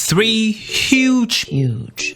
3 huge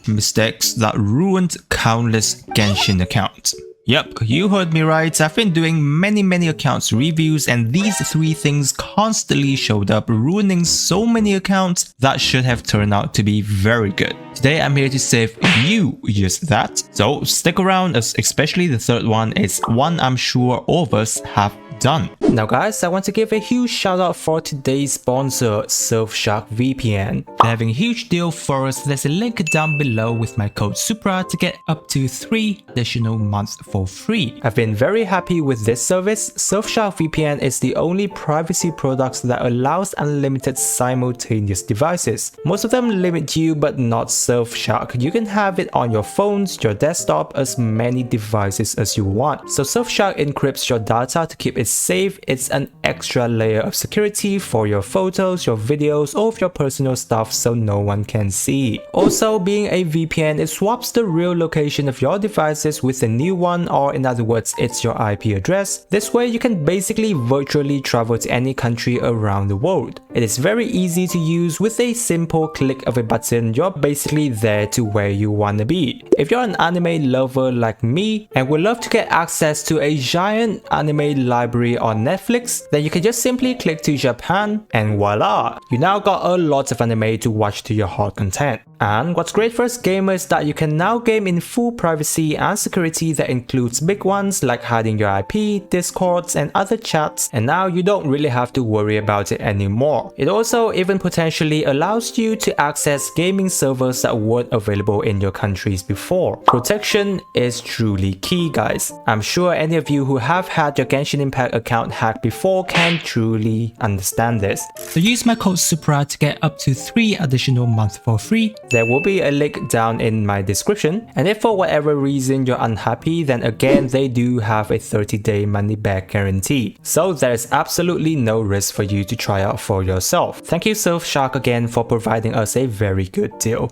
mistakes that ruined countless Genshin accounts. Yep, you heard me right. I've been doing many accounts reviews, and these 3 things constantly showed up, ruining so many accounts that should have turned out to be very good. Today I'm here to save you just that, so stick around, as especially the third one is one I'm sure all of us have done. Now guys, I want to give a huge shout out for today's sponsor, Surfshark VPN. They're having a huge deal for us. There's a link down below with my code SUPRA to get up to 3 additional months for free. I've been very happy with this service. Surfshark VPN is the only privacy product that allows unlimited simultaneous devices. Most of them limit you, but not Surfshark. You can have it on your phones, your desktop, as many devices as you want. So Surfshark encrypts your data to keep it safe. It's an extra layer of security for your photos, your videos, or your personal stuff so no one can see. Also, being a VPN, it swaps the real location of your devices with a new one, or in other words, it's your IP address. This way you can basically virtually travel to any country around the world. It is very easy to use. With a simple click of a button, you're basically there to where you want to be. If you're an anime lover like me and would love to get access to a giant anime library on Netflix, then you can just simply click to Japan and voila! You now got a lot of anime to watch to your heart content. And what's great for us gamers is that you can now game in full privacy and security that includes big ones like hiding your IP, discords, and other chats, and now you don't really have to worry about it anymore. It also even potentially allows you to access gaming servers that weren't available in your countries before. Protection is truly key, guys. I'm sure any of you who have had your Genshin Impact account hacked before can truly understand this. So use my code SUPRA to get up to 3 additional months for free. There will be a link down in my description, and if for whatever reason you're unhappy, then again they do have a 30-day money back guarantee. So there's absolutely no risk for you to try out for yourself. Thank you Surfshark again for providing us a very good deal.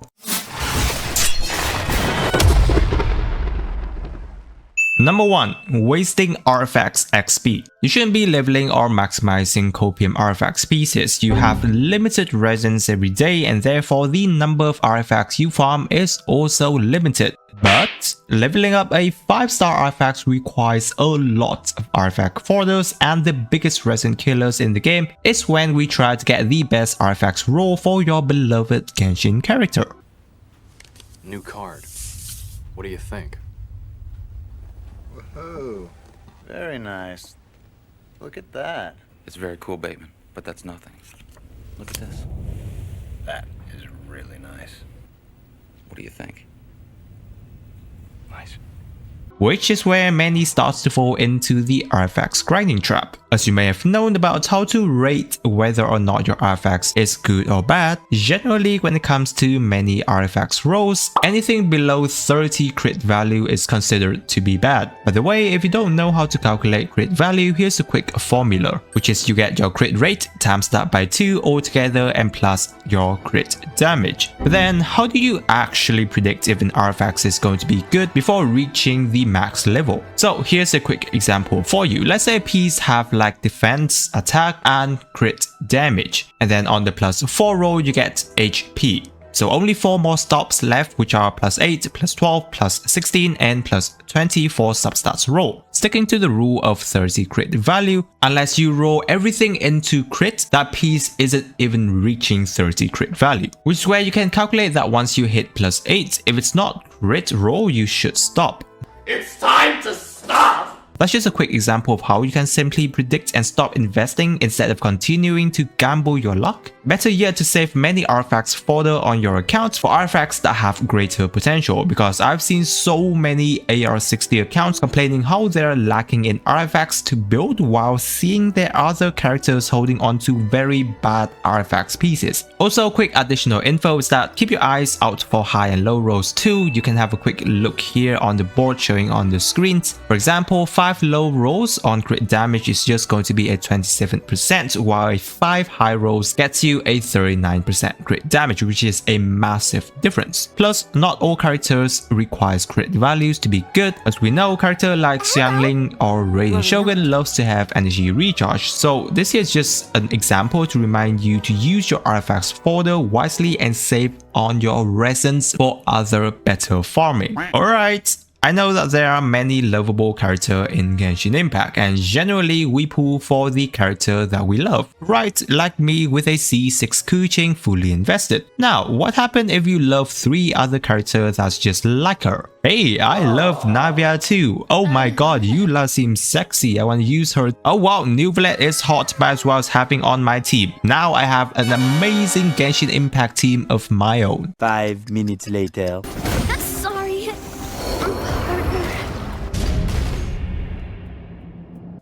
Number 1. Wasting RFX XP. You shouldn't be leveling or maximizing copium RFX pieces. You have limited resins every day, and therefore the number of RFX you farm is also limited. But leveling up a 5-star RFX requires a lot of RFX folders, and the biggest resin killers in the game is when we try to get the best RFX roll for your beloved Genshin character. New card. What do you think? Oh, very nice. Look at that. It's very cool, Bateman, but that's nothing. Look at this. That is really nice. What do you think? Nice. Which is where many starts to fall into the RFX grinding trap. As you may have known about how to rate whether or not your RFX is good or bad, generally when it comes to many RFX rolls, anything below 30 crit value is considered to be bad. By the way, if you don't know how to calculate crit value, here's a quick formula, which is you get your crit rate times that by 2 altogether and plus your crit damage. But then how do you actually predict if an RFX is going to be good before reaching the max level? So here's a quick example for you. Let's say a piece have like defense, attack, and crit damage, and then on the +4 roll you get HP. So only 4 more stops left, which are +8, +12, +16, and +20 for substats roll. Sticking to the rule of 30 crit value, unless you roll everything into crit, that piece isn't even reaching 30 crit value. Which is where you can calculate that once you hit +8, if it's not crit roll, you should stop. It's time to stop! That's just a quick example of how you can simply predict and stop investing instead of continuing to gamble your luck. Better yet, to save many artifacts fodder on your account for artifacts that have greater potential, because I've seen so many AR60 accounts complaining how they're lacking in artifacts to build while seeing their other characters holding on to very bad artifacts pieces. Also, quick additional info is that keep your eyes out for high and low rolls too. You can have a quick look here on the board showing on the screens. For example, 5 low rolls on crit damage is just going to be a 27%, while 5 high rolls gets you you a 39% crit damage, which is a massive difference. Plus, not all characters requires crit values to be good. As we know, character like Xiangling or Raiden Shogun loves to have energy recharge. So this here is just an example to remind you to use your RFX folder wisely and save on your resins for other better farming. Alright. I know that there are many lovable characters in Genshin Impact, and generally we pull for the character that we love, right? Like me with a C6 Kuching fully invested. Now, what happens if you love 3 other characters that's just like her? Hey, I love Navia too. Oh my god, Eula seems sexy. I want to use her. Oh wow, Neuvillette is hot, might as well as having on my team. Now I have an amazing Genshin Impact team of my own. 5 minutes later.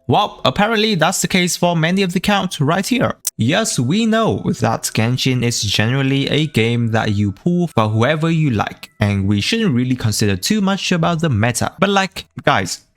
Well, apparently that's the case for many of the accounts right here. Yes, we know that Genshin is generally a game that you pull for whoever you like, and we shouldn't really consider too much about the meta. But like, guys,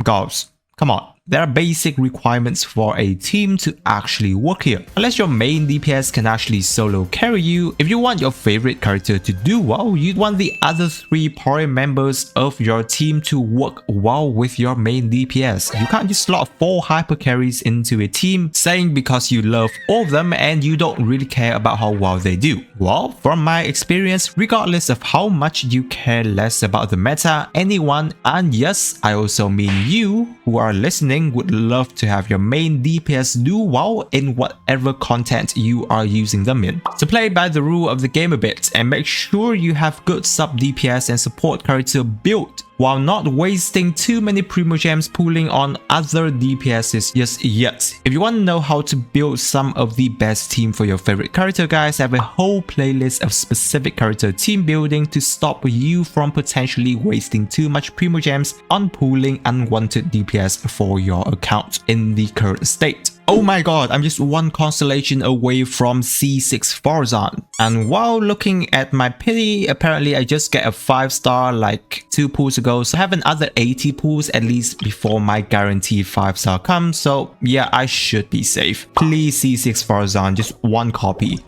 come on. There are basic requirements for a team to actually work here. Unless your main DPS can actually solo carry you, if you want your favorite character to do well, you'd want the other 3 party members of your team to work well with your main DPS. You can't just slot 4 hyper carries into a team saying because you love all of them and you don't really care about how well they do. Well, from my experience, regardless of how much you care less about the meta, anyone, and yes, I also mean you who are listening, would love to have your main DPS do well in whatever content you are using them in. So play by the rule of the game a bit and make sure you have good sub DPS and support character built, while not wasting too many Primogems pulling on other DPSs just yet. If you want to know how to build some of the best team for your favorite character, guys, I have a whole playlist of specific character team building to stop you from potentially wasting too much Primogems on pulling unwanted DPS for your account in the current state. Oh my god, I'm just one constellation away from C6 Farzan. And while looking at my pity, apparently I just get a 5-star like 2 pulls ago, so I have another 80 pulls at least before my guaranteed 5-star comes, so yeah, I should be safe. Please C6 Farzan, just 1 copy.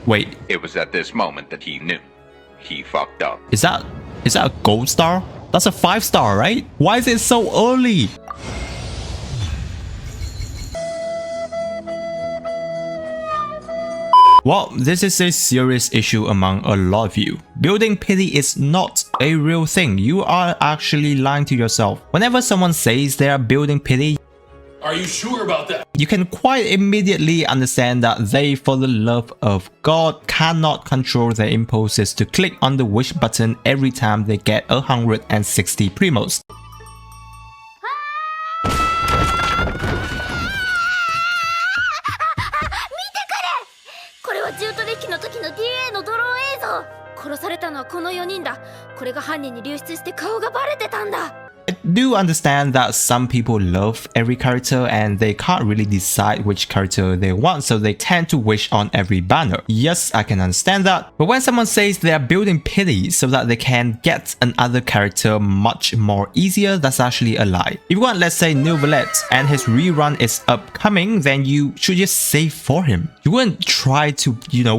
Wait. It was at this moment that he knew. He fucked up. Is that a gold star? That's a 5-star, right? Why is it so early? Well, this is a serious issue among a lot of you. Building pity is not a real thing. You are actually lying to yourself. Whenever someone says they are building pity, Are you sure about that? you can quite immediately understand that they, for the love of God, cannot control their impulses to click on the wish button every time they get 160 primos. I do understand that some people love every character and they can't really decide which character they want, so they tend to wish on every banner. Yes, I can understand that. But when someone says they are building pity so that they can get another character much more easier, that's actually a lie. If you want, let's say, Neuvillette and his rerun is upcoming, then you should just save for him. You wouldn't try to,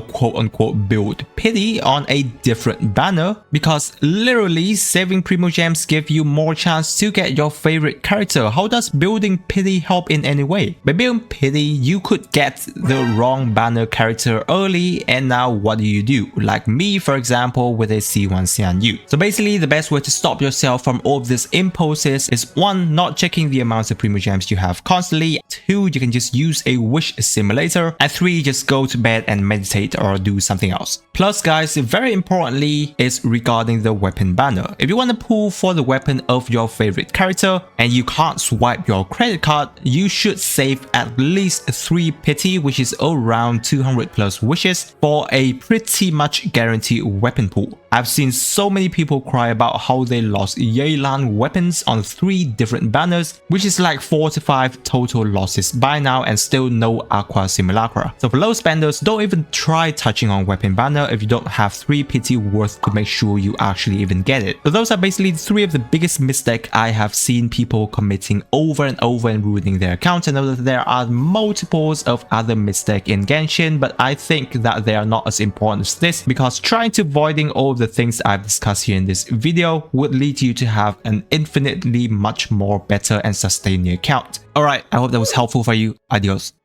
quote unquote build pity on a different banner, because literally saving Primogems give you more chance to get your favorite character. How does building pity help in any way? By building pity, you could get the wrong banner character early, and now what do? Like me, for example, with a C1 Xian Yu. So basically, the best way to stop yourself from all of these impulses is 1. Not checking the amounts of Primogems you have constantly. 2. You can just use a wish simulator. And 3. Just go to bed and meditate or do something else. Plus, guys, very importantly is regarding the weapon banner. If you want to pull for the weapon of your favorite character and you can't swipe your credit card, you should save at least 3 pity, which is around 200 plus wishes, for a pretty much guaranteed weapon pool. I've seen so many people cry about how they lost Yelan weapons on 3 different banners, which is like 4 to 5 total losses by now and still no Aqua Simulacra. So for low spenders, don't even try touching on weapon banner if you don't have 3 PT worth to make sure you actually even get it. So those are basically 3 of the biggest mistakes I have seen people committing over and over and ruining their account. I know that there are multiples of other mistakes in Genshin, but I think that they are not as important as this, because trying to avoiding all the things I've discussed here in this video would lead you to have an infinitely much more better and sustained account. Alright, I hope that was helpful for you. Adios.